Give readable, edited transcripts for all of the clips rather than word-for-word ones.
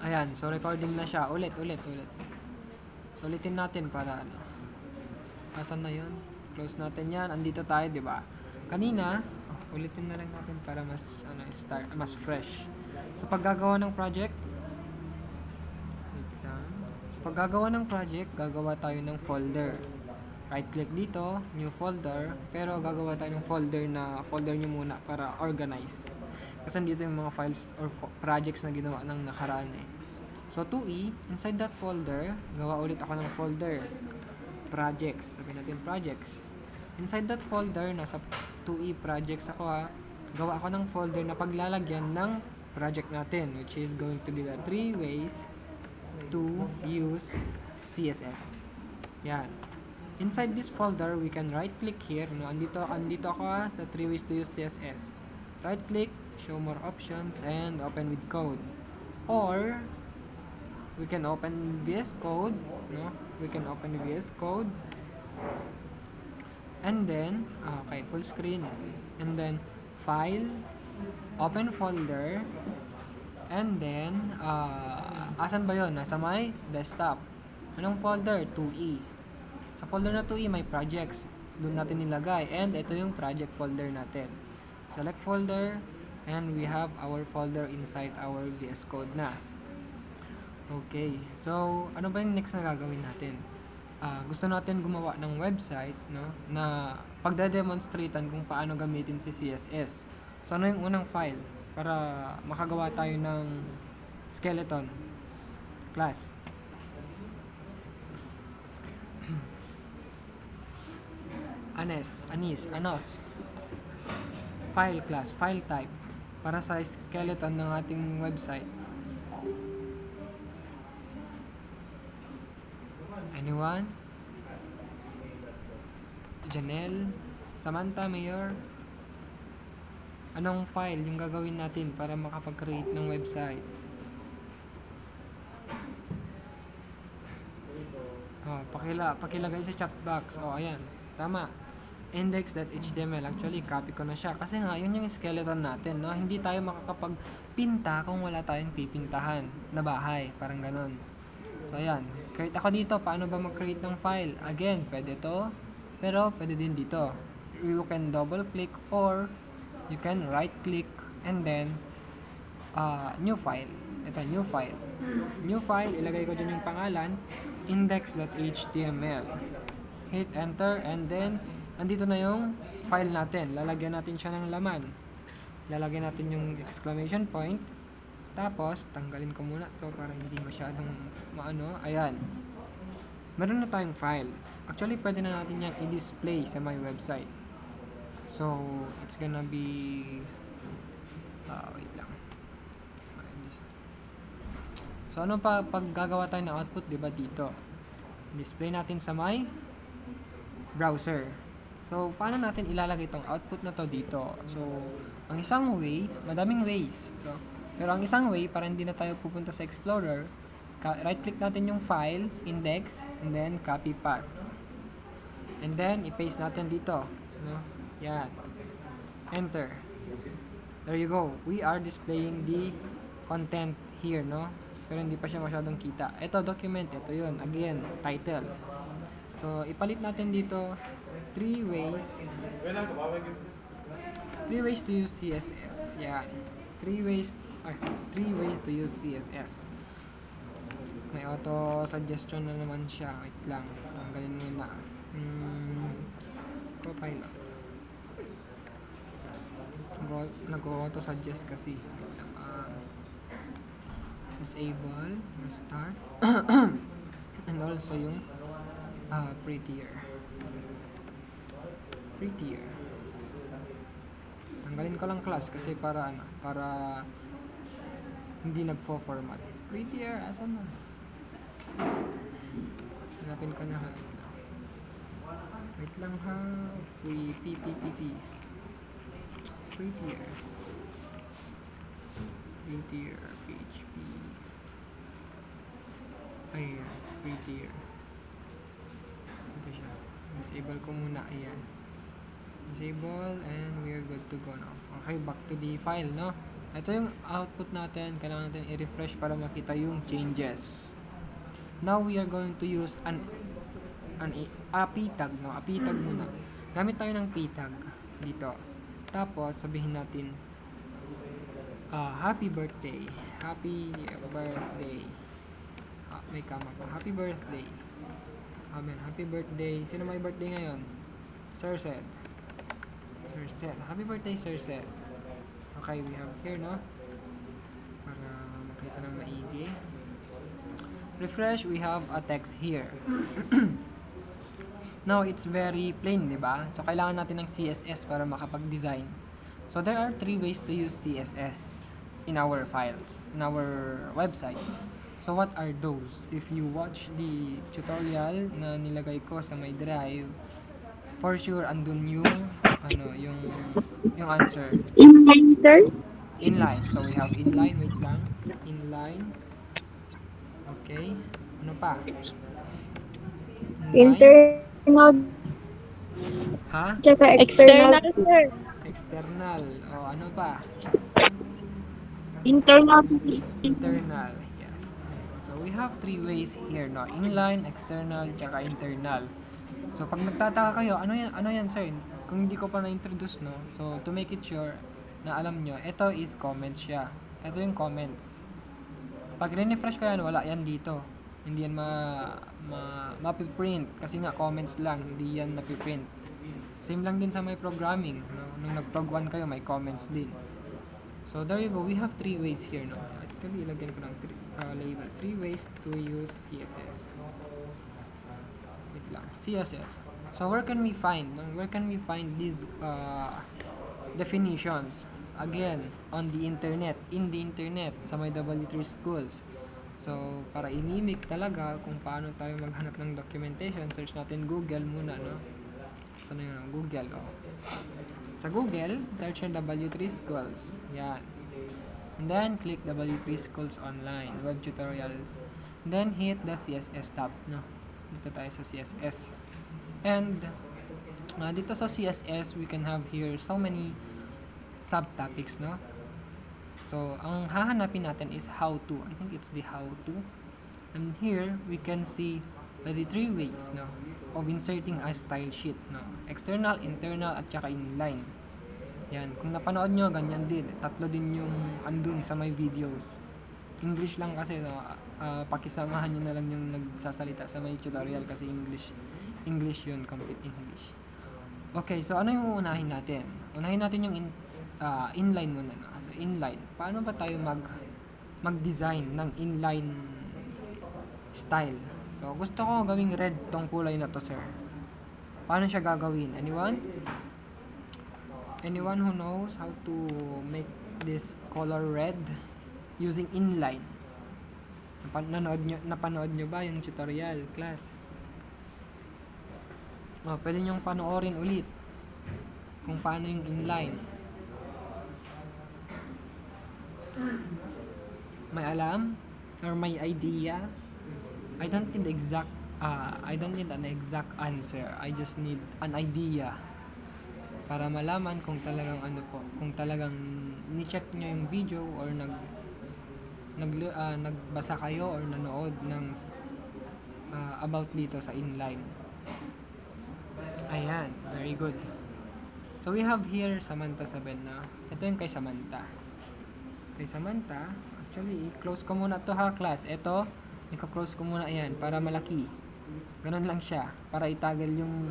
Ayan, so recording na siya. Ulit. So, ulitin natin para ano. Asan na yun? Close natin yan. Andito tayo, di ba? Kanina, ulitin na lang natin para mas start, mas fresh. Sa paggagawa ng project, wait lang. Sa paggagawa ng project, gagawa tayo ng folder. Right click dito, new folder, pero gagawa tayo ng folder na folder nyo muna para organize. Kasi dito yung mga files or projects na ginawa ng nakaraan eh. So 2E, inside that folder, gawa ulit ako ng folder. Projects, sabihin natin projects. Inside that folder, nasa 2E projects ako gawa ako ng folder na paglalagyan ng project natin, which is going to be the 3 ways to use CSS. Yan. Inside this folder, we can right click here, no? Andito ako sa 3 ways to use CSS. Right click, show more options, and open with code. Or we can open VS Code, no? We can open VS Code. And then, okay, full screen. And then file, open folder, and then asan ba 'yon? Nasa my desktop. Anong folder? 2E. Sa folder na 2E, may projects. Doon natin nilagay. And ito yung project folder natin. Select folder. And we have our folder inside our VS Code na. Okay. So, ano ba yung next na gagawin natin? Gusto natin gumawa ng website, no, na pagde-demonstratean kung paano gamitin si CSS. So, ano yung unang file? Para makagawa tayo ng skeleton class. Anos. File class, file type. Para sa skeleton ng ating website. Anyone? Janelle? Samantha, Mayor? Anong file yung gagawin natin para makapag-create ng website? Pakilagay sa chat box. Ayan. Tama. Index.html. Actually, copy ko na siya. Kasi nga, yun yung skeleton natin, no? Hindi tayo makakapagpinta kung wala tayong pipintahan na bahay. Parang ganun. So, ayan. Create ako dito. Paano ba mag-create ng file? Again, pwede to. Pero, pwede din dito. You can double click or you can right click and then new file. Ito, new file. New file, ilagay ko dyan yung pangalan. Index.html. Hit enter and then andito na yung file natin. Lalagyan natin siya ng laman. Lalagyan natin yung exclamation point. Tapos, tanggalin ko muna to para hindi masyadong maano. Ayan. Meron na tayong file. Actually, pwede na natin yan i-display sa my website. So, it's gonna be wait lang. So, ano pa pag gagawa tayo ng output, diba dito? Display natin sa my browser. So, paano natin ilalagay itong output na to dito? So, ang isang way, madaming ways. So, pero ang isang way, para hindi na tayo pupunta sa Explorer, right-click natin yung file, index, and then copy path. And then, i-paste natin dito. No? Yan. Enter. There you go. We are displaying the content here, no? Pero hindi pa siya masyadong kita. Ito, document. Ito yun. Again, title. So, ipalit natin dito 3 ways to use CSS. Yan. 3 ways to use CSS. May auto suggestion na naman siya. Wait lang. Tanggalin muna. Copilot. Nag-auto suggest kasi. Wait lang. Disable. Restart. And also yung prettier. Tanggalin ko lang class kasi para hindi nagfo-format. Prettier, asan na? Hanapin ko na. Wait lang ha. PPPP. Prettier, PHP. Ayan, prettier. Ito siya. Disable ko muna. Ayan. Disable and we are good to go now. Okay, back to the file, no? Ito yung output natin. Kailangan natin i-refresh para makita yung changes. Now, we are going to use a p-tag, no? A p-tag muna. Gamit tayo ng p-tag dito. Tapos, sabihin natin, happy birthday. Happy birthday. May kama pa. Happy birthday. Amen. Happy birthday. Sino may birthday ngayon? Sir Sed. Sir Sed. Happy birthday, Sir Sed. Okay, we have here, no? Para makita ng maigi. Refresh, we have a text here. Now, it's very plain, di ba? So, kailangan natin ng CSS para makapag-design. So, there are 3 ways to use CSS in our files, in our websites. So, what are those? If you watch the tutorial na nilagay ko sa my drive, for sure, andun yung, yung answer. Inline, sir? Inline. So, we have inline. Wait lang. Inline. Okay. Ano pa? Inline. Internal, Ha? tsaka external. Sir. External. O, ano pa? Internal, tsaka external. Internal. Yes. So, we have 3 ways here, no? Inline, external, tsaka internal. So, pag nagtataka kayo, ano yan, sir? Kung hindi ko pa na-introduce, no? So, to make it sure na alam nyo, ito is comments siya. Ito yung comments. Pag rin-refresh ko yan, wala yan dito. Hindi yan mapiprint kasi nga comments lang, hindi yan napiprint. Same lang din sa may programming, no? Nung nag-prog 1 kayo, may comments din. So there you go, we have 3 ways here, no? Actually, ilagyan ko ng label. 3 ways to use CSS. Wait lang, CSS. So where can we find, no? Where can we find these definitions? Again, on the internet, in the internet, sa may W3 schools. So, para imimik talaga kung paano tayo maghanap ng documentation, search natin Google muna, no? Saan yun? Google, oh. Sa Google, search yung W3 Schools. Yan. And then, click W3 Schools Online, web tutorials. Then, hit the CSS tab, no? Dito tayo sa CSS. And, dito sa CSS, we can have here so many subtopics, no? So, ang hahanapin natin is how to. I think it's the how to. And here, we can see the 3 ways, no, of inserting a style sheet, no? External, internal, at saka inline. Yan. Kung napanood nyo, ganyan din. 3 din yung andun sa my videos. English lang kasi, no? Pakisamahan nyo na lang yung nagsasalita sa my tutorial kasi English yun, complete English. Okay, so ano yung uunahin natin? Unahin natin yung inline muna, no? Inline. Paano ba tayo mag-design ng inline style? So, gusto ko gawing red tong kulay na to, sir. Paano siya gagawin? Anyone? Anyone who knows how to make this color red using inline? Napanood nyo ba yung tutorial, class? Pwede nyong panoorin ulit kung paano yung inline. May alam or may idea? I don't need an exact answer. I just need an idea para malaman kung talagang kung talagang ni-check nyo yung video or nagbasa kayo or nanood ng about dito sa inline. Ayan, very good. So we have here Samantha Saben na. Ito yung kay Samantha. Kay Samantha, actually, i-close ko muna to ha, class. Ito, i-close ko muna yan para malaki. Ganun lang siya. Para itagal yung,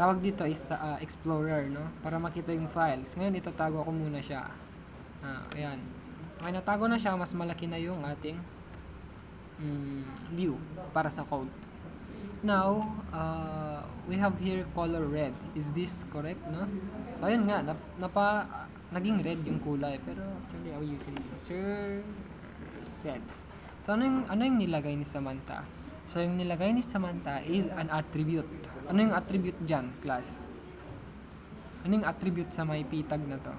tawag dito is Explorer, no? Para makita yung files. Ngayon, itatago ko muna siya. Ayan. Okay, natago na siya. Mas malaki na yung ating view para sa code. Now, we have here color red. Is this correct, no? Ayun nga, naging red yung kulay, pero actually I'm using Sir Sed. So ano yung nilagay ni Samantha? So yung nilagay ni Samantha is an attribute. Ano yung attribute dyan, class? Ano yung attribute sa may p-tag na to?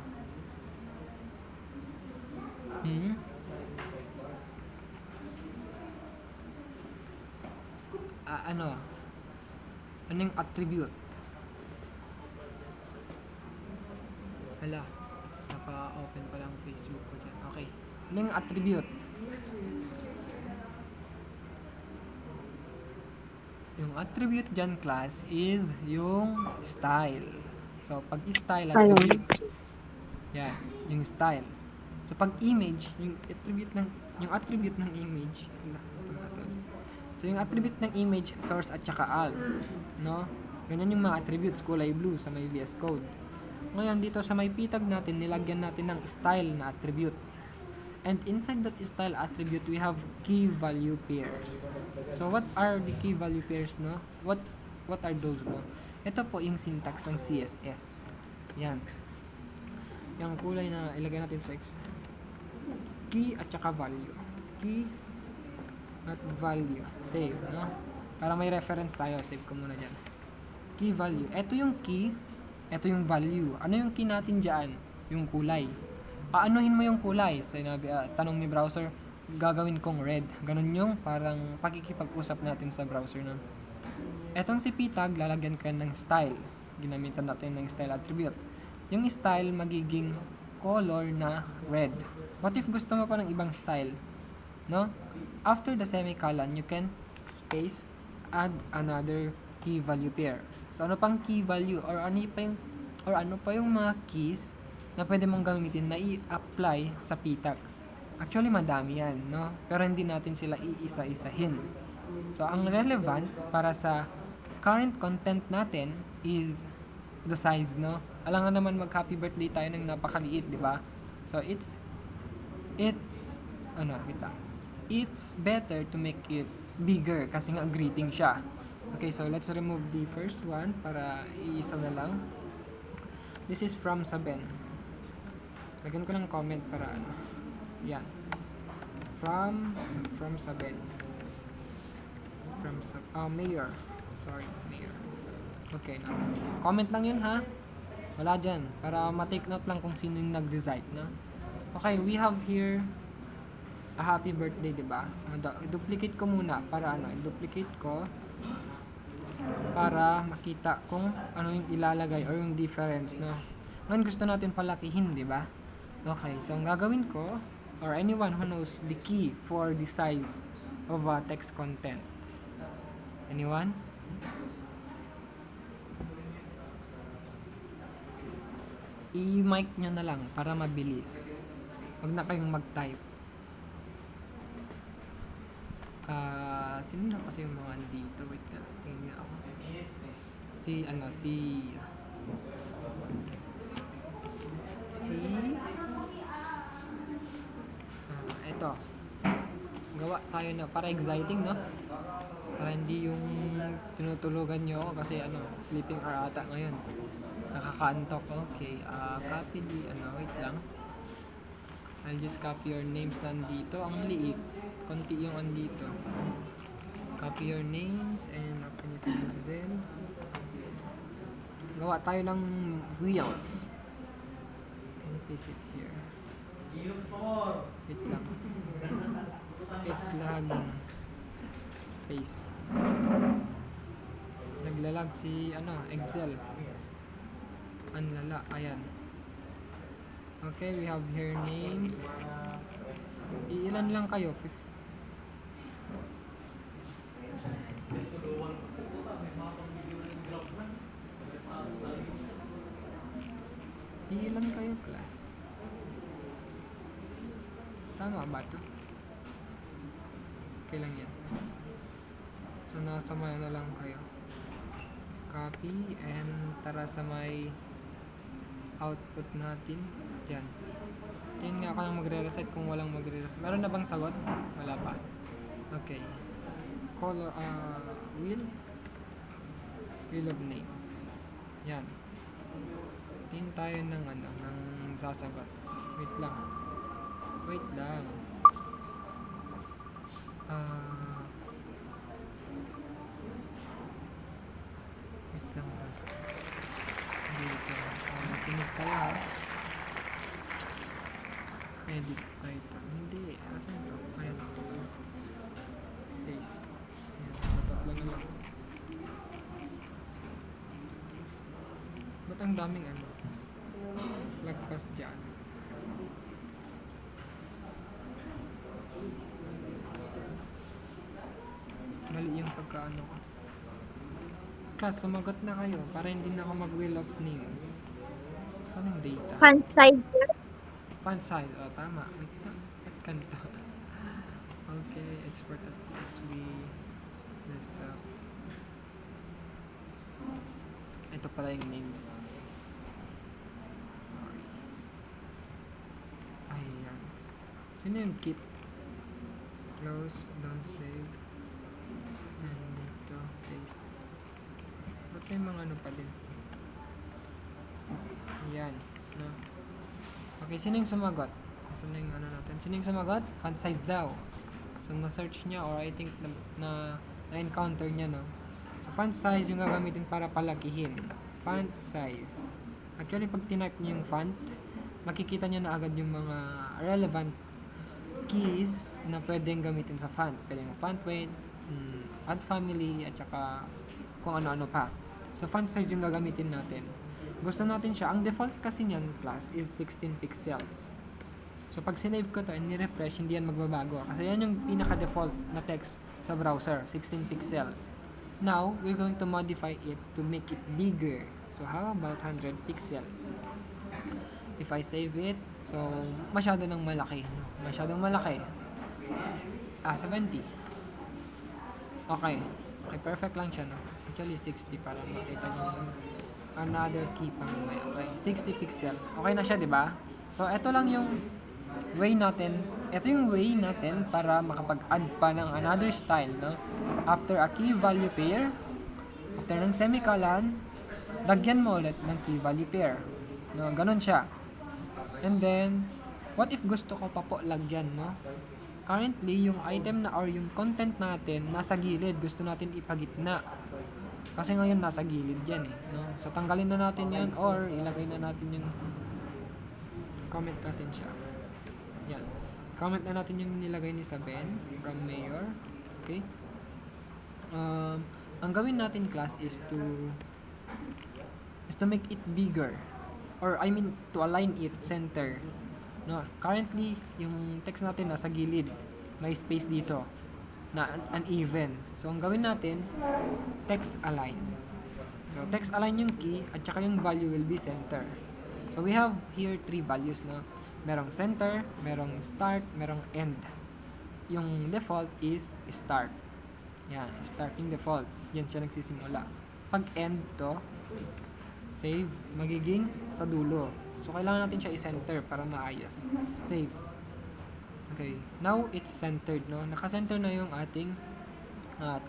Ano yung attribute? Hala, naka-open pa lang Facebook ko dyan. Okay. Ano yung attribute? Yung attribute dyan, class, is yung style. So, pag style attribute, yes, yung style. So, pag image, yung attribute ng image, so, yung attribute ng image, source at saka alt, no? Ganyan yung mga attributes, kulay blue sa may VS Code. Ngayon, dito sa may pitag natin, nilagyan natin ng style na attribute. And inside that style attribute, we have key value pairs. So, what are the key value pairs, no? What are those, no? Ito po yung syntax ng CSS. Yan. Yung kulay na ilagay natin sa key at saka value. Key at value. Save, no? Para may reference tayo, save ko muna dyan. Key value. Ito yung key, ito yung value. Ano yung key natin dyan? Yung kulay. Paanohin mo yung kulay? Tanong ni browser, gagawin kong red. Ganun yung parang pakikipag-usap natin sa browser nun. Etong si pitag, lalagyan ko yan ng style. Ginamitan natin ng style attribute. Yung style magiging color na red. What if gusto mo pa ng ibang style? No? After the semicolon, you can space add another key value pair. So ano pang key value or ano pa yung mga keys na pwede mong gamitin na i-apply sa pitag. Actually, madami yan, no? Pero hindi natin sila iisa-isahin. So, ang relevant para sa current content natin is the size, no? Alam nga naman mag-happy birthday tayo ng napakaliit, di ba? So, it's better to make it bigger kasi nga greeting siya. Okay, so let's remove the first one para iisa na lang. This is from Saben. Lagyan ko ng comment para ano. Yan. From Saben. Mayor. Sorry, Mayor. Okay na. Comment lang yun, ha? Wala dyan. Para ma-take note lang kung sino yung nag-recite, no? Okay, we have here a happy birthday, diba? Duplicate ko muna para ano, duplicate ko para makita kung ano yung ilalagay or yung difference, no? Ngayon gusto natin palakihin, diba? Okay, so ang gagawin ko, or anyone who knows the key for the size of text content. Anyone? I-mic nyo na lang para mabilis. Huwag na kayong mag-type. Sino na kasi yung mga dito? Wait na, tingnan ako. Ito. Gawa tayo na para exciting, no? Para hindi yung tinutulugan nyo ako kasi sleeping hour ata ngayon. Nakakaantok. Okay, copy wait lang. I'll just copy your names nandito. Ang liit. Konti yung andito. Copy your names and open it in Excel. Gawa tayo ng wheels. Can paste it here. Wait lang. It's lagging. Paste. Naglalag si Excel. Anlala. Ayan. Okay, we have here names. Ilan lang kayo? Ilan kayo, class? Tama ba ito? Okay lang yan. So, nasa may na lang kayo. Copy and tara sa may output natin. Diyan. Tingin nga ako nang magre-reset kung walang magre-reset. Meron na bang sagot? Wala pa. Okay. Color, wheel of names. Yan. Tingin tayo ng ng sasagot. Wait lang. Wait lang. Basta. Dito. Makinig kayo, ha? Edit title. Hindi. Asan ito? Ayan. Paste. Ayan. Matatlo na lang. Ba't ang daming lagpas dyan? pagka-ano ko. Class, sumagot na kayo para hindi na ako mag-wheel of names. Saan yung data? Font size, sir. Font size. Oh, tama. Wait na. Ba't ganito? Okay, export as CSV. Desktop. Ito pala yung names. Sorry. Ayan. Sino yung keep? Close, don't save. And dito, paste. Ba't may mga ano pa din? Ayan. No? Okay, sino yung sumagot? Sino yung ano natin? Sino yung sumagot? Font size daw. So, na-search niya or I think na-encounter niya, no? So, font size yung gagamitin para palakihin. Font size. Actually, pag tinype niyo yung font, makikita niyo na agad yung mga relevant keys na pwedeng gamitin sa font. Pwede yung font weight, font family, at saka kung ano-ano pa. So, font size yung gagamitin natin. Gusto natin siya. Ang default kasi niyan, class, is 16 pixels. So, pag sinave ko to and ni-refresh, hindi yan magbabago. Kasi yan yung pinaka-default na text sa browser, 16 pixel. Now, we're going to modify it to make it bigger. So, how about 100 pixel? If I save it, so, masyado nang malaki. No? Masyadong malaki. 70. Okay. Okay, perfect lang siya, no? Actually, 60 para makita nyo yung another key pang may. Okay, 60 pixel. Okay na siya, di ba? So, ito lang yung way natin. Ito yung way natin para makapag-add pa ng another style, no? After a key value pair, after ng semicolon, lagyan mo ulit ng key value pair. No, ganun siya. And then, what if gusto ko pa po lagyan, no? Currently, yung item na or yung content natin nasa gilid, gusto natin ipagitna. Kasi ngayon nasa gilid yan eh, no? So, tanggalin na natin yan or ilagay na natin yung comment natin siya. Yan. Comment na natin yung nilagay ni Saben from Mayor. Okay? Ang gawin natin, class, is to make it bigger. Or, I mean, to align it center. No? Currently, yung text natin nasa gilid. May space dito na uneven. So, ang gawin natin, text align. So, text align yung key at saka yung value will be center. So, we have here 3 values, no? Merong center, merong start, merong end. Yung default is start. Yan, starting default. Yan siya nagsisimula. Pag end to, save, magiging sa dulo. So, kailangan natin siya i-center para maayos. Save. Okay, now it's centered, no? Naka-center na yung ating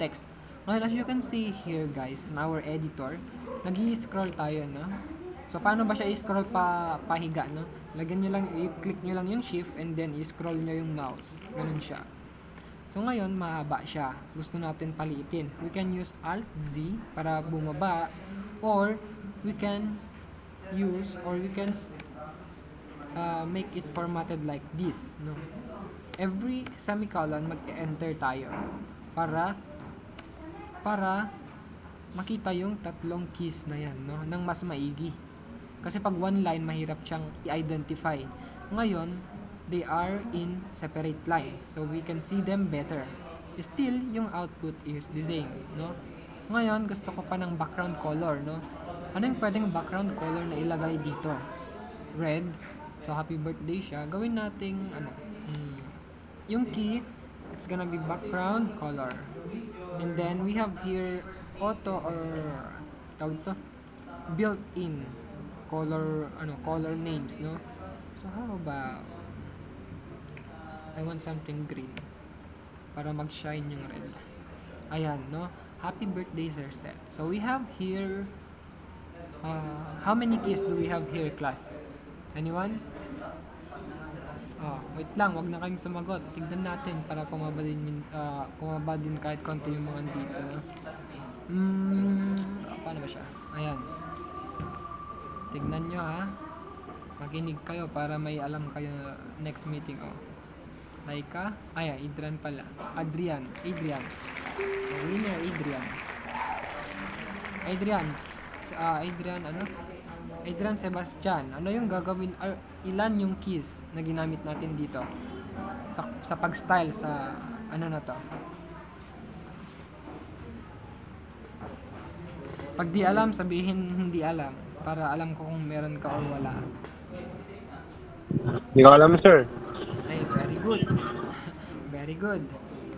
text. Ngayon, as you can see here, guys, in our editor, nag-i-scroll tayo, no? So, paano ba siya i-scroll pahiga, no? Lagyan nyo lang, i-click nyo lang yung shift and then i-scroll nyo yung mouse. Ganun siya. So, ngayon, mahaba siya. Gusto natin paliitin. We can use Alt-Z para bumaba or we can use or we can make it formatted like this, no? Every semicolon, mag-enter tayo para makita yung tatlong keys na yan, no? Nang mas maigi. Kasi pag one line, mahirap siyang i-identify. Ngayon, they are in separate lines. So, we can see them better. Still, yung output is the same, no? Ngayon, gusto ko pa ng background color, no? Ano yung pwedeng background color na ilagay dito? Red. So, happy birthday siya. Gawin nating, yung key, it's gonna be background color. And then, we have here auto or tawag ito, built-in color names, no? So, how about I want something green para mag-shine yung red. Ayan, no? Happy birthday, Sir Seth. So, we have here how many keys do we have here, class? Anyone? Wait lang, wag na kayong sumagot. Tignan natin para kumaba din kahit konti yung mga dito. Paano ba siya? Ayan. Tignan nyo, ha. Makinig kayo para may alam kayo next meeting. Laika. Adrian pala. Adrian. Winner, Adrian. Adrian, ano? Adrian Sebastian. Ano yung gagawin? Ilan yung keys na ginamit natin dito? Sa pag-style sa ano na to? Pag di alam, sabihin hindi alam. Para alam ko kung meron ka o wala. Hindi ko alam, sir. Okay, very good. Very good.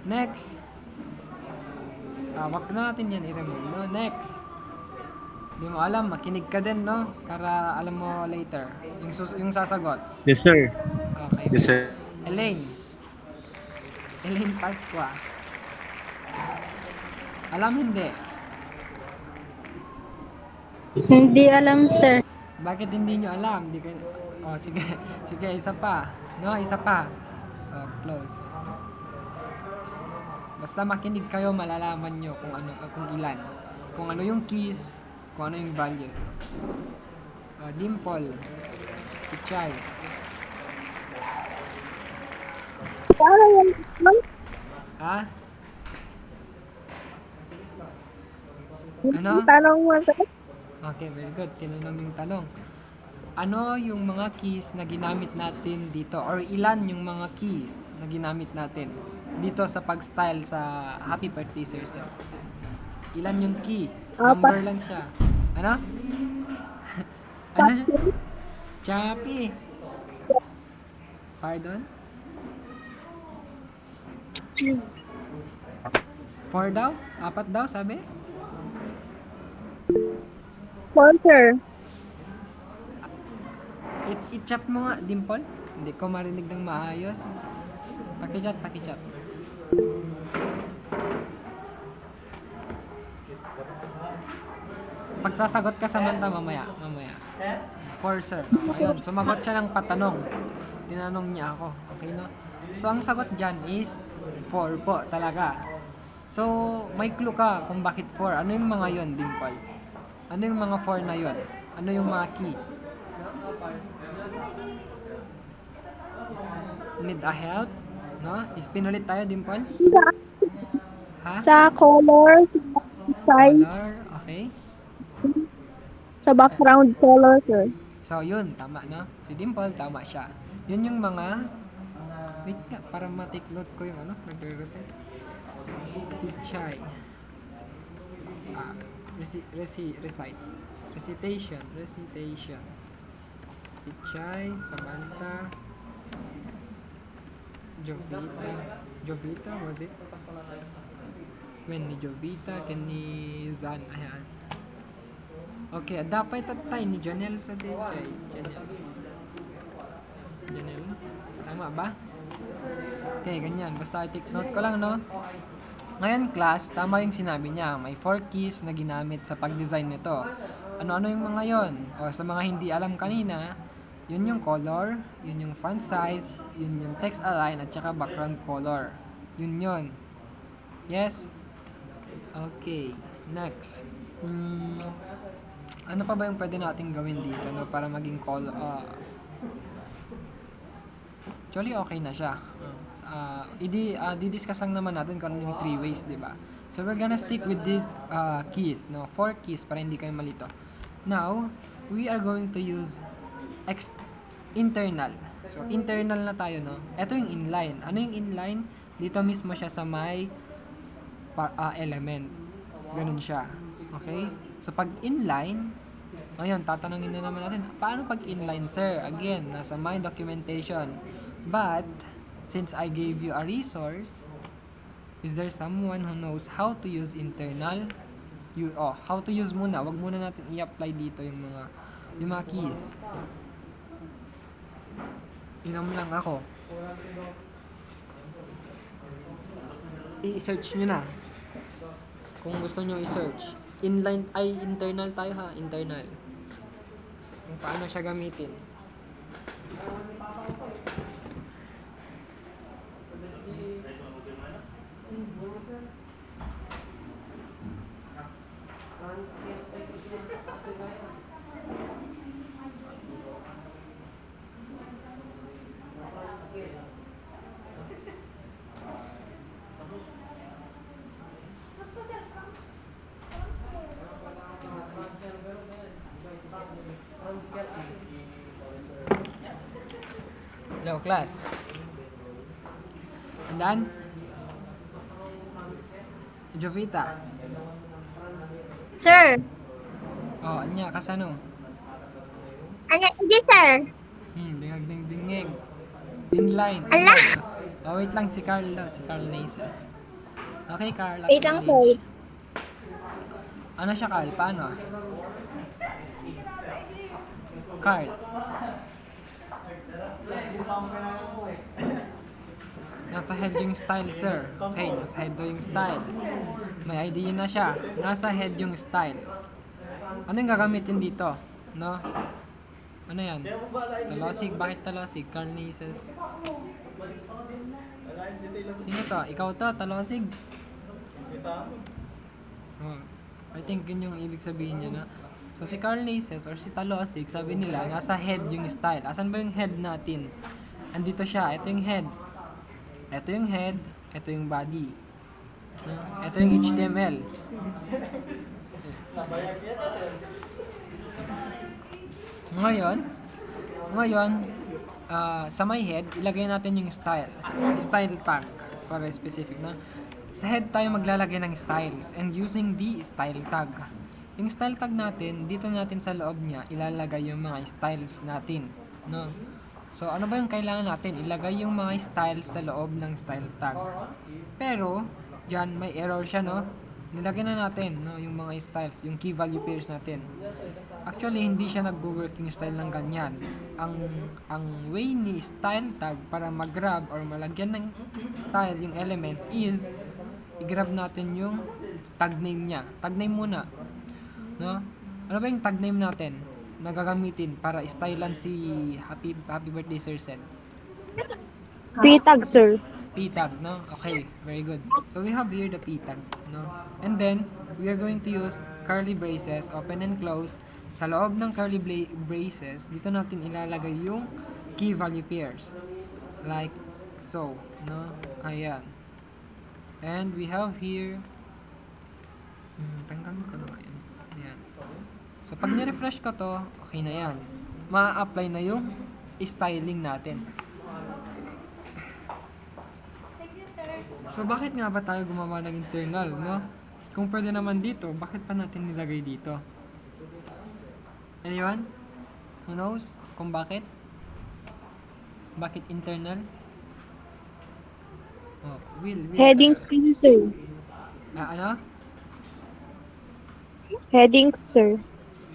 Next. Wag na natin yan i-remove, no? Next. Di mo alam, makinig ka din, no? Para alam mo later. Yung sasagot. Yes, sir. Okay. Yes, sir. Elaine. Elaine Pasqua. Alam hindi. Hindi alam, sir. Bakit hindi nyo alam? Di ka... Oh, sige. Sige, isa pa. No, isa pa. Oh, close. Basta makinig kayo, malalaman nyo kung ano, kung ilan. Kung ano yung keys, kung ano yung values. Dimple. Pichay. Ha? Ano? Tanong mo, sir. Okay, very good. Tinanong yung tanong. Ano yung mga keys na ginamit natin dito? Or ilan yung mga keys na ginamit natin dito sa pag-style sa Happy Birthday, Sir Sir? Ilan yung key? Number lang siya. Ano? Ano siya? Chappy. Pardon? 4 daw? 4 daw, sabi? Sir. I-chat mo nga, Dimple. Hindi ko marinig ng maayos. Pakichat, pakichat. Pagsasagot ka Samantha mamaya. For sir. Ayun, sumagot siya ng patanong. Tinanong niya ako. Okay, no? So, ang sagot dyan is 4 po talaga. So, may clue ka kung bakit 4. Ano yung mga yon, Dimple? Ano yung mga 4 na yon? Ano yung mga key? Need a help? No? Spin ulit tayo, Dimple. Ha? Sa color, size, Color, okay. sa background color, sir. So, yun, tama, no? Si Dimple, tama siya. Yun yung mga... Wait nga, para ma-take note ko yung ano, nagre-reset. Pichay. Recite. Recitation. Pichay, Samantha, Jovita, was it? When ni Jovita, ken ni Zan, ayan. Okay, dapat tatay ni Janelle sa Dechay. Janelle. Tama ba? Okay, ganyan. Basta i-take note ko lang, no? Ngayon, class, tama yung sinabi niya. May 4 keys na ginamit sa pag-design nito. Ano-ano yung mga yon? O sa mga hindi alam kanina, yun yung color, yun yung font size, yun yung text align, at saka background color. Yun. Yes? Okay. Next. Ano pa ba yung pwede nating gawin dito, no? Para maging color... Actually, okay na siya. Di-discuss lang naman natin kung ano yung 3 ways, di ba? So, we're gonna stick with these keys, no? 4 keys para hindi kayo malito. Now, we are going to use internal. So, internal na tayo, no? Ito yung inline. Ano yung inline? Dito mismo siya sa may element. Ganun siya. Okay? So, pag inline, ngayon, tatanungin na naman natin, paano pag inline, sir? Again, nasa my documentation. But, since I gave you a resource, is there someone who knows how to use internal? How to use muna. Wag muna natin i-apply dito yung mga keys. Inom lang ako. I-search nyo na. Kung gusto nyo i-search. Internal tayo ha. Internal. Kung paano siya gamitin. Hello, class. Tandaan? Jovita. Sir, Oh, anya, kasano? Anya, hindi, sir. Dingag ding dingig. Inline, Ala! inline. Oh, wait lang, si Carl daw, si Carl Naces. Okay, Carl, Wait lang, sir. acknowledge. Ano siya, Carl? Paano? Carl. Nasa head yung style, sir. Okay, nasa head daw yung style. May idea na siya. Nasa head yung style. Ano yung gagamitin dito? No? Ano yan? Talosig? Bakit talosig? Carnaces? Sino to? Ikaw to? Talosig? Oh, I think yun yung ibig sabihin niya na. So si Carnaces or si Talosig, sabi nila, nasa head yung style. Asan ba yung head natin? Andito siya. Ito yung head. Ito yung head. Ito yung body. No? Ito yung HTML. Ngayon, ngayon, sa my head, ilagay natin yung style. Style tag, para specific na. Sa head tayo maglalagay ng styles and using the style tag. Yung style tag natin, dito natin sa loob niya, ilalagay yung mga styles natin. No? So, ano ba yung kailangan natin? Ilagay yung mga styles sa loob ng style tag. Pero, dyan, may error siya, no? Nilagay na natin, no? Yung mga styles, yung key value pairs natin. Actually, hindi siya nagwo-work yung style ng ganyan. Ang way ni style tag para mag-grab or malagyan ng style yung elements is i-grab natin yung tag name niya. Tag name muna. No? Ano ba yung tag name natin na gagamitin para stylean si Happy Birthday Sir Sen? P-tag, sir. P-tag, no? Okay, very good. So we have here the P-tag, no? And then, we are going to use curly braces, open and close. Sa loob ng curly braces, dito natin ilalagay yung key value pairs. Like so, no? Ayan. And we have here, tanggalin ko na yan. Ayan. So, pag ni-refresh ko to, okay na yan. Ma-apply na yung styling natin. So, bakit nga ba tayo gumawa ng internal, no? Kung pwede naman dito, bakit pa natin nilagay dito? Anyone? Who knows? Kung bakit? Bakit internal? Oh, Will. Headings kasi, sir. Ano? Headings, sir.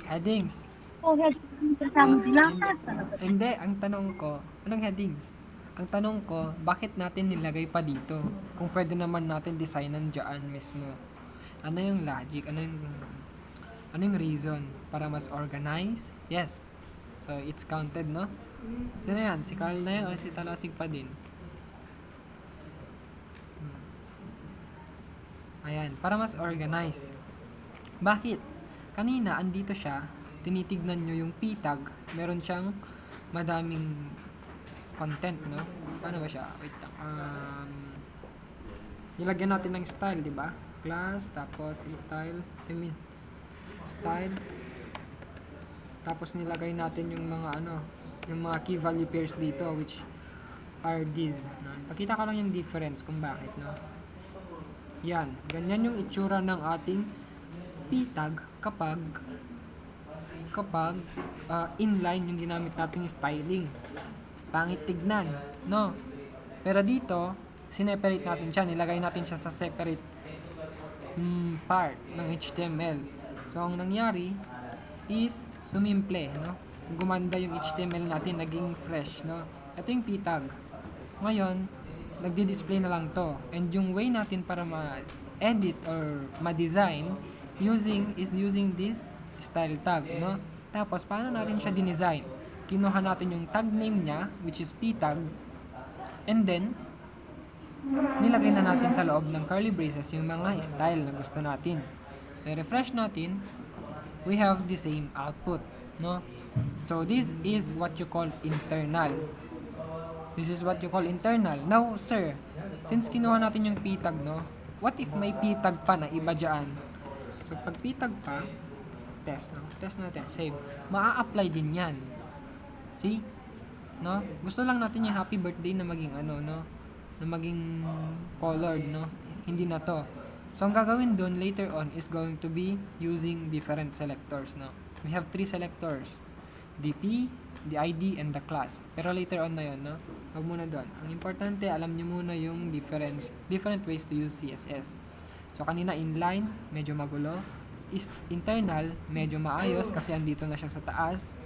Headings. Oh, headings. Hindi, ang tanong ko, anong headings? Ang tanong ko, bakit natin nilagay pa dito? Kung pwede naman natin designan dyan mismo. Ano yung logic? Ano yung reason? Para mas organize? Yes. So, it's counted, no? Sino yan? Si Carl na yan o si Talasig pa din? Ayan, para mas organize. Bakit? Kanina, andito siya, tinitignan nyo yung p-tag, meron siyang madaming content, no? Paano ba siya? Wait lang. Nilagyan natin ng style, di ba? Class, tapos style, style. Tapos nilagay natin yung mga yung mga key value pairs dito, which are these. No? Pakita ko lang yung difference kung bakit, no? Yan, ganyan yung itsura ng ating p-tag kapag inline yung ginamit nating styling. Pangit tignan, no? Pero dito, sineperate natin siya, nilagay natin siya sa separate part ng HTML. So, ang nangyari is sumimple, no? Gumanda yung HTML natin, naging fresh, no? Ito yung p-tag. Ngayon, nagdi-display na lang to. And yung way natin para ma-edit or ma-design using this style tag, no? Tapos, paano natin siya dinesign? Kinuha natin yung tag name niya, which is p-tag, and then, nilagay na natin sa loob ng curly braces yung mga style na gusto natin. I-refresh natin, we have the same output, no? So, this is what you call internal. This is what you call internal. Now, sir, since kinuha natin yung p-tag, no? What if may p-tag pa na iba dyan? So, pag p-tag pa, test, no? Test natin, save. Maa-apply din yan. See? No? Gusto lang natin yung happy birthday na maging no? Na maging colored, no? Hindi na to. So, ang gagawin dun later on is going to be using different selectors, no? We have 3 selectors. DP, the ID, and the class. Pero later on na yun, no? Huwag muna doon. Ang importante, alam nyo muna yung different ways to use CSS. So, kanina inline, medyo magulo. Internal, medyo maayos kasi andito na siya sa taas.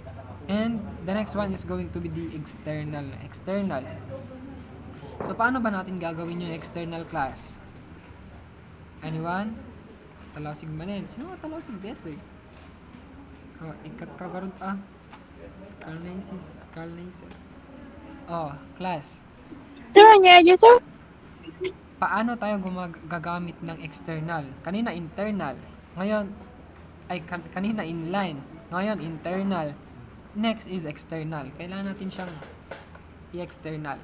And the next one is going to be the external. External. So, paano ba natin gagawin yung external class? Anyone? Talosig manin. Sino nga talosig dito eh? Ikat kagarod Calnesis. Oh, class. Sir, niya sir? Paano tayo gagamit ng external? Kanina internal. Ngayon, kanina inline. Ngayon, internal. Next is external. Kailangan natin siyang i-external.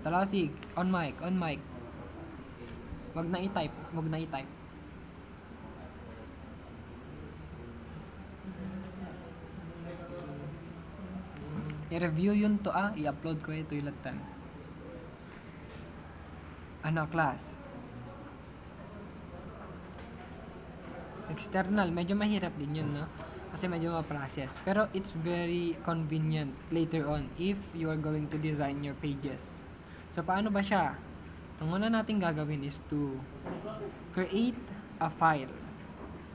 Talasig, on mic. Wag na i-type. I-review yun to i-upload ko ito ilatan. Ano, class? External, medyo mahirap din yun, no? Kasi medyo ma-process. Pero it's very convenient later on if you are going to design your pages. So, paano ba siya? Ang una natin gagawin is to create a file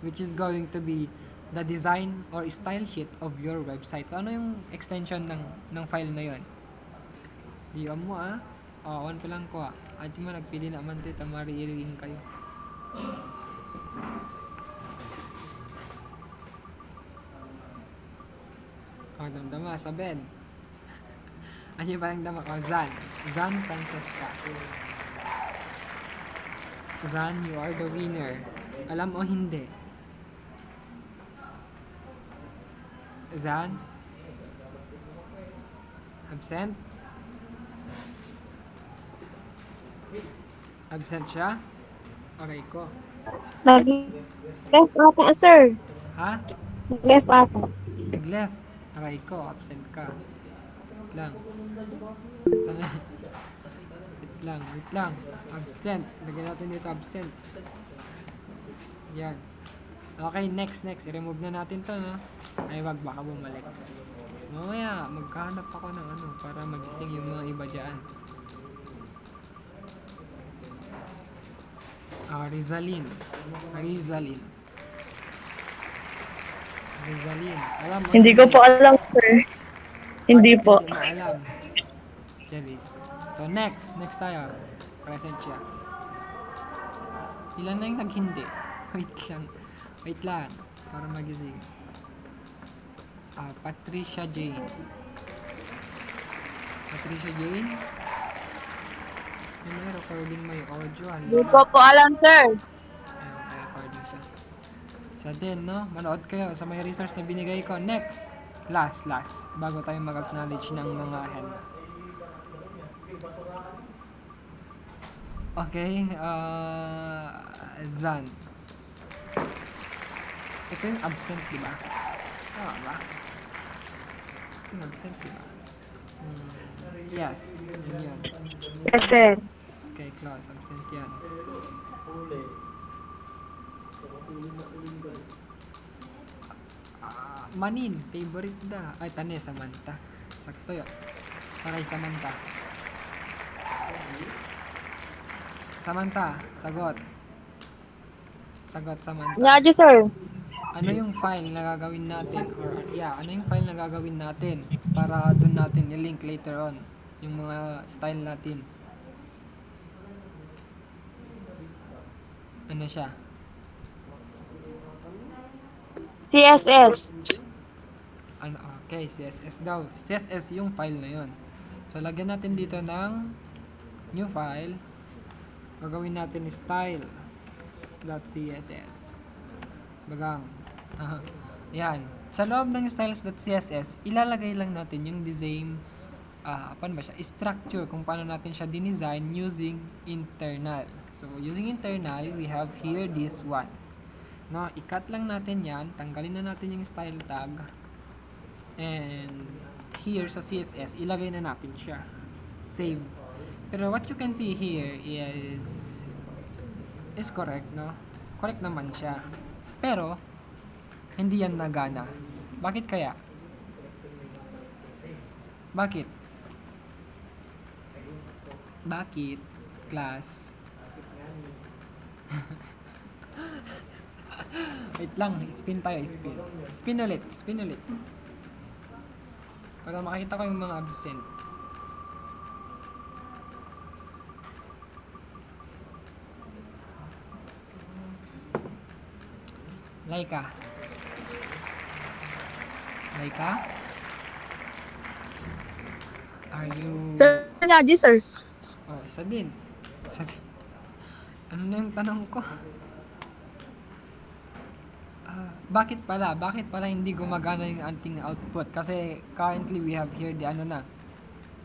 which is going to be the design or style sheet of your website. So, ano yung extension ng file na yun? Diyan mo on pa lang ko At yung nagpili naman tita, mariiring kayo. Damdama, sa bed. Ano yung parang dama ko? Zan Francesca. Zan, you are the winner. Alam o hindi? Zan? Absent? Absent siya? Aray ko. Nag-left ata, sir. Ha? Nag-left ata. Nag-left. Aray ko, absent ka. Wait lang. Sana? Wait lang. Absent. Lagyan natin dito absent. Yan. Okay, next. I-remove na natin to, no? Ay, wag, baka bumalik. Mamaya, magkahanap ako ng para magising yung mga iba dyan. Rizalin. Alam mo? Hindi ko po alam, sir. Hindi Bakit po. Hindi mo alam. Cherries. So, next tayo. Present siya. Ilan na yung naghindi? Wait lang. Para magising. Patricia Jane. May recording, may audio. Hindi ko po alam, sir. May recording siya. Siya din, no? Manood kayo sa may resource na binigay ko. Next. Last. Bago tayo mag-acknowledge ng mga hands. Okay. Zan. Ito yung absent, di ba? Tama ba? Ito yung absent, di ba? Yes. Yun. Yes, sir. Okay, class. Absent yan. Manin. Favorite da. Ay, tane. Samantha. Sakto yun. Okay, Samantha. Sagot. Samantha. Niya, sir. Ano yung file na gagawin natin? Ano yung file na gagawin natin para doon natin i-link later on yung mga style natin? Ano siya? CSS. Okay, CSS daw. CSS yung file na yun. So, lagyan natin dito ng new file. Gagawin natin styles.css. Bagang. Yan. Sa loob ng styles.css, ilalagay lang natin yung design, paano ba siya? Structure, kung paano natin siya dinesign using internal. So, using internal, we have here this one. No, i-cut lang natin yan. Tanggalin na natin yung style tag. And here sa CSS, ilagay na natin siya. Save. Pero what you can see here is correct, no? Correct naman siya. Pero, hindi yan nagana. Bakit kaya? Bakit? Bakit? Class? Wait lang, spin tayo, spin. Spin ulit. Para makita ko yung mga absent. Laika. Laika? Are you... Sir Nyaji, sir. Oh, isa din. Isa din. Ano na yung tanong ko? Bakit pala hindi gumagana yung ating output? Kasi currently we have here the ano na.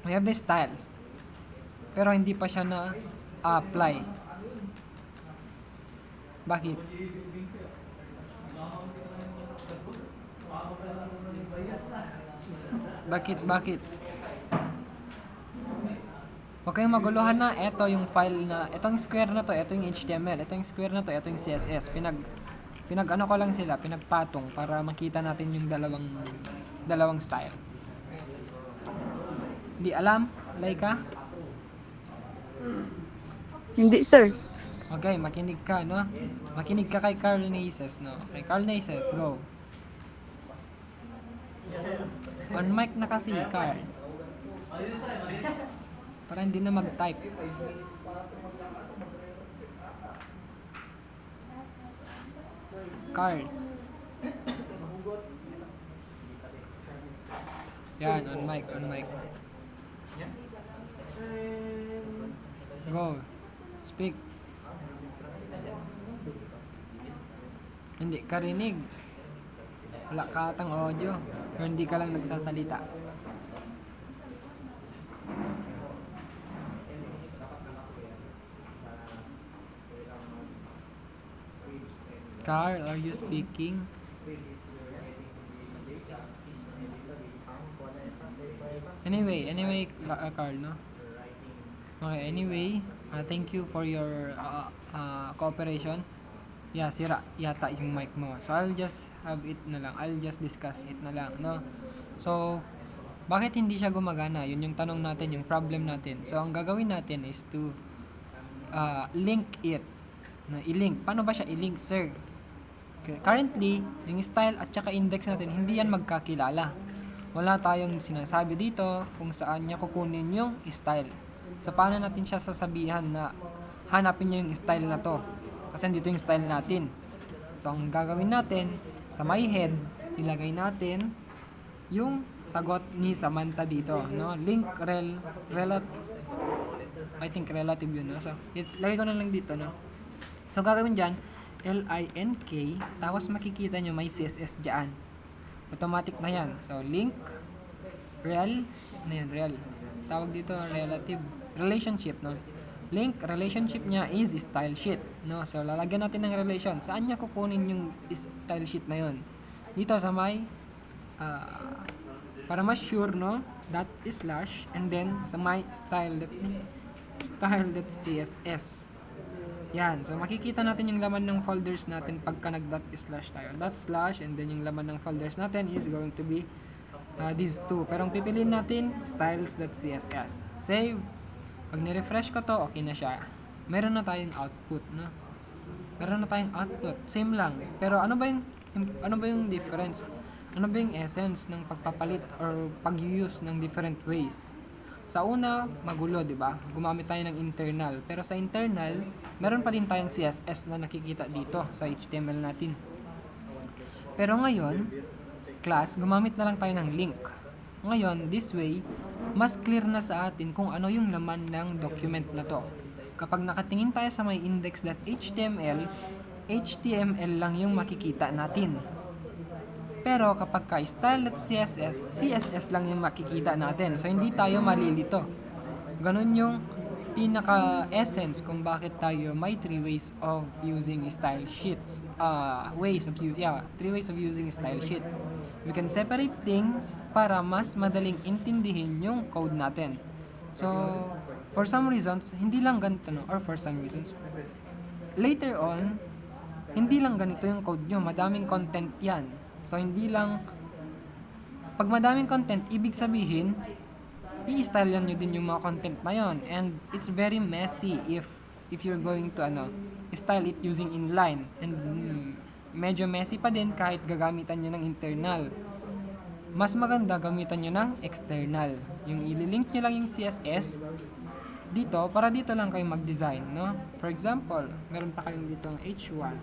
We have the styles. Pero hindi pa siya na apply. Bakit? Bakit? Huwag kayong maguluhan na. Ito yung file na, itong square na to, ito yung HTML, ito yung square na to, ito yung CSS. Pinag ano ko lang sila, pinagpatong para makita natin yung dalawang style. Di alam, Laika? Hindi, sir. Okay, makinig ka, no? Makinig ka kay Carl Naces, no? Kay Carl Naces, go. On mic na kasi, Carl. Para hindi na mag-type. Carl. Yan, on mic. Go. Speak. Hindi ka rinig. Wala ka atang audio. O hindi ka lang nagsasalita. Carl, are you speaking? Anyway, Carl, no? Okay, anyway, thank you for your cooperation. Yeah, sira yata yung mic mo. So, I'll just have it na lang. I'll just discuss it na lang, no? So, bakit hindi siya gumagana? Yun yung tanong natin, yung problem natin. So, ang gagawin natin is to link it. I-link. Paano ba siya i-link, sir? Currently, yung style at saka index natin, hindi yan magkakilala. Wala tayong sinasabi dito kung saan niya kukunin yung style. So, paano natin siya sasabihan na hanapin niya yung style na to? Kasi dito yung style natin. So, ang gagawin natin, sa my head, ilagay natin yung sagot ni Samantha dito, no? Link I think relative yun, no? So, lagay ko na lang dito, no? So, gagawin dyan, LINK, tapos makikita nyo may CSS dyan. Automatic na yan. So, link, rel, tawag dito, relationship, no? Link, relationship niya is style sheet, no? So, lalagyan natin ng relation. Saan niya kukunin yung style sheet na yun? Dito sa may, para mas sure, no? Dot slash, and then sa my style.css. Yan. So, makikita natin yung laman ng folders natin pagka nag-dot slash tayo. Dot slash, and then yung laman ng folders natin is going to be these two. Pero ang pipiliin natin, styles.css. Save. Pag ni-refresh ko to, okay na siya. Meron na tayong output, no? Same lang. Pero ano ba yung difference? Ano ba yung essence ng pagpapalit or pag-use ng different ways? Sa una, magulo, di ba? Gumamit tayo ng internal. Pero sa internal, meron pa din tayong CSS na nakikita dito sa HTML natin. Pero ngayon, class, gumamit na lang tayo ng link. Ngayon, this way, mas clear na sa atin kung ano yung laman ng document na to. Kapag nakatingin tayo sa may index.html, HTML lang yung makikita natin. Pero kapag ka style.css, CSS lang yung makikita natin. So, hindi tayo malilito. Ganun yung pinaka-essence kung bakit tayo may three ways of using style sheets. Three ways of using style sheet. We can separate things para mas madaling intindihin yung code natin. So, for some reasons, hindi lang ganito, no? Or for some reasons, later on, hindi lang ganito yung code nyo. Madaming content yan. So, hindi lang, pag madaming content, ibig sabihin, i-stylean nyo din yung mga content na yon. And it's very messy if you're going to, style it using inline. And medyo messy pa din kahit gagamitan nyo ng internal. Mas maganda gamitan nyo ng external. Yung ililink nyo lang yung CSS dito, para dito lang kayo mag-design, no? For example, meron pa kayong dito ng H1.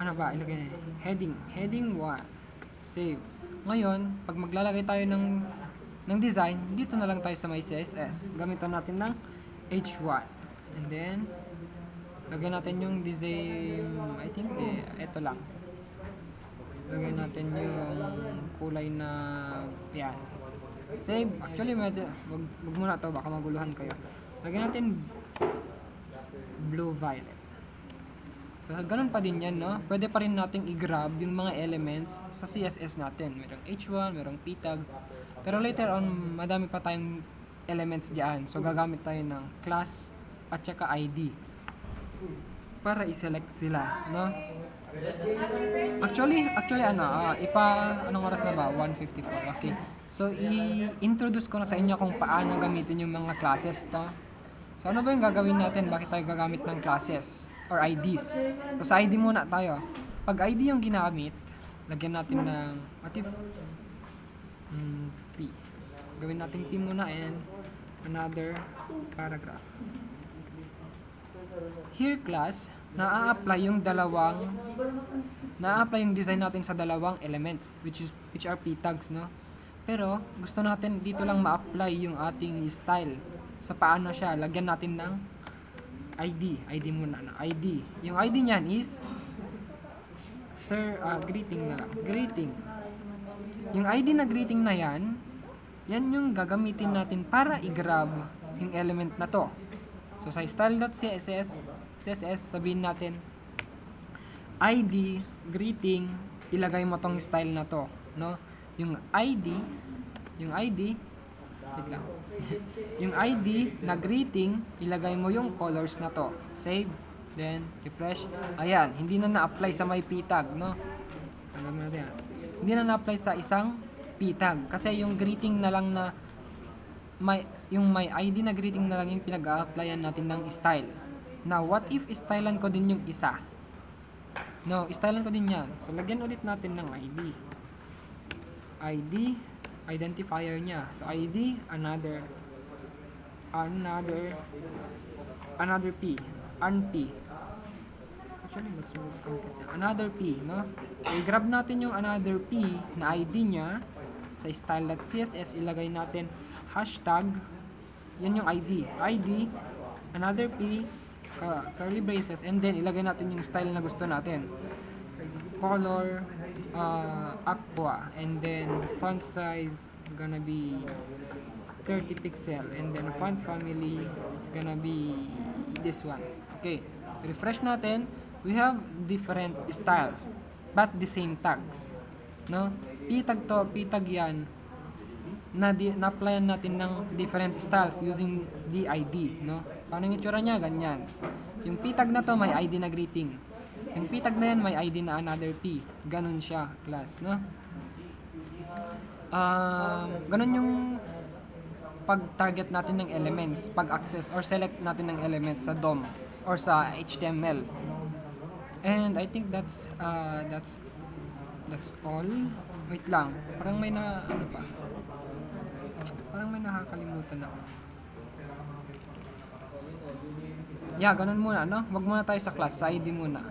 Ano ba? Ilagay na. Heading 1. Save. Ngayon, pag maglalagay tayo ng design, dito na lang tayo sa may CSS. Gamitan natin ng H1. And then, lagyan natin yung design, I think, ito lang. Lagyan natin yung kulay na, yan. Save. Actually, wag muna to, baka maguluhan kayo. Lagyan natin blue-violet. So, ganun pa din yan, no? Pwede pa rin nating i-grab yung mga elements sa CSS natin. Merong H1, merong p-tag. Pero later on, madami pa tayong elements diyan. So, gagamit tayo ng class at saka ID para i-select sila, no? Actually, anong oras na ba? 1:54. Okay. So, i-introduce ko na sa inyo kung paano gamitin yung mga classes to. So, ano ba yung gagawin natin? Bakit tayo gagamit ng classes or IDs? So, sa ID muna tayo. Pag ID yung ginamit, lagyan natin ng P. Gawin natin P muna and another paragraph. Here class, na-apply yung design natin sa dalawang elements which are p tags, no? Pero gusto natin dito lang ma-apply yung ating style. Sa paano siya, lagyan natin ng ID muna na ID. Yung ID niyan is greeting na lang. Greeting. Yung ID na greeting na yan yung gagamitin natin para i-grab yung element na to. So sa style.css, sabihin natin ID, greeting, ilagay mo tong style na to, no? Yung ID, wait lang. Yung ID na greeting, ilagay mo yung colors na to. Save, then refresh. Ayan, hindi na na-apply sa may p-tag, no? Tanggalin natin yan. Hindi na na-apply sa isang p-tag kasi yung greeting na lang na may ID na greeting na lang yung pinag-a-applyan natin ng style. Now, what if stylean ko din yung isa? No, stylean ko din yan. So, lagyan ulit natin ng ID, identifier niya. So, ID, another P. Unp. Actually, let's move complete. Another P, no? So, i-grab natin yung another P na ID niya. Sa style.css, ilagay natin hashtag. Yan yung ID. ID, another P, curly braces, and then ilagay natin yung style na gusto natin. Color, aqua, and then font size gonna be 30 pixel, and then font family, it's gonna be this one. Okay, refresh natin. We have different styles but the same tags, no? P-tag to, P-tag yan, na-applyan natin ng different styles using the ID, no? Paano yung itsura niya? Ganyan. Yung p-tag na to may ID na greeting. Yung p-tag na yan may ID na another p. Ganun siya, class, no? Ganun yung pag-target natin ng elements, pag-access or select natin ng elements sa DOM or sa HTML. And I think that's all. Wait lang. Parang may nakakalimutan ako. Yeah, ganun muna, no? Wag muna tayo sa class, sa ID muna.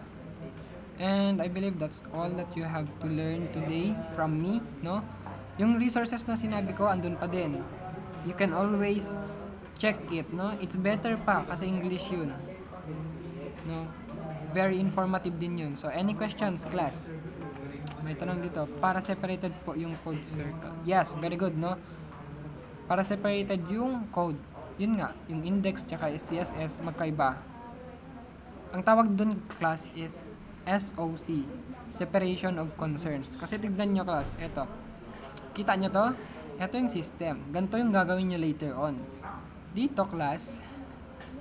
And I believe that's all that you have to learn today from me, no? Yung resources na sinabi ko, andun pa din. You can always check it, no? It's better pa kasi English yun. No? Very informative din yun. So, any questions, class? May tanong dito. Para separated po yung code circle. Yes, very good, no? Para separated yung code. Yun nga, yung index tsaka CSS magkaiba. Ang tawag dun, class, is SOC, Separation of Concerns. Kasi tignan nyo, class, eto. Kita nyo to? Ito yung system. Ganito yung gagawin nyo later on. Dito, class,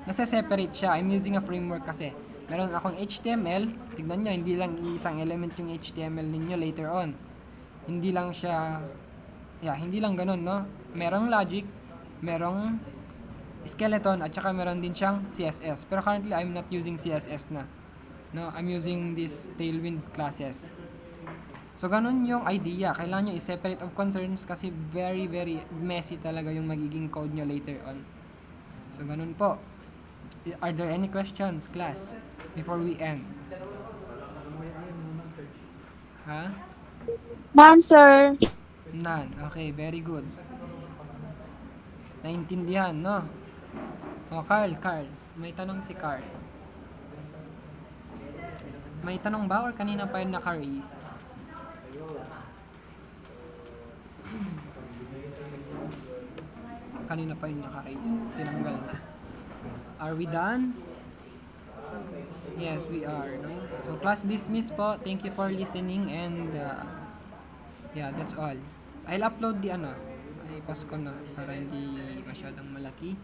nasa-separate siya. I'm using a framework kasi. Meron akong HTML. Tignan nyo, hindi lang isang element yung HTML ninyo later on. Hindi lang siya, hindi lang ganun, no? Merong logic, merong skeleton, at saka meron din siyang CSS. Pero currently, I'm not using CSS na. No, I'm using these Tailwind classes. So, ganun yung idea. Kailangan nyo i-separate of concerns kasi very, very messy talaga yung magiging code nyo later on. So, ganun po. Are there any questions, class, before we end? Ha? None, sir. None. Okay, very good. Naintindihan, no? O, Carl. May tanong si Carl. May tanong ba or kanina pa yun naka-raise? Kanina pa yun naka-raise. Tinanggal na. Are we done? Yes, we are. No? So, class dismissed po. Thank you for listening and that's all. I'll upload the I-pause ko na para hindi masyadong malaki.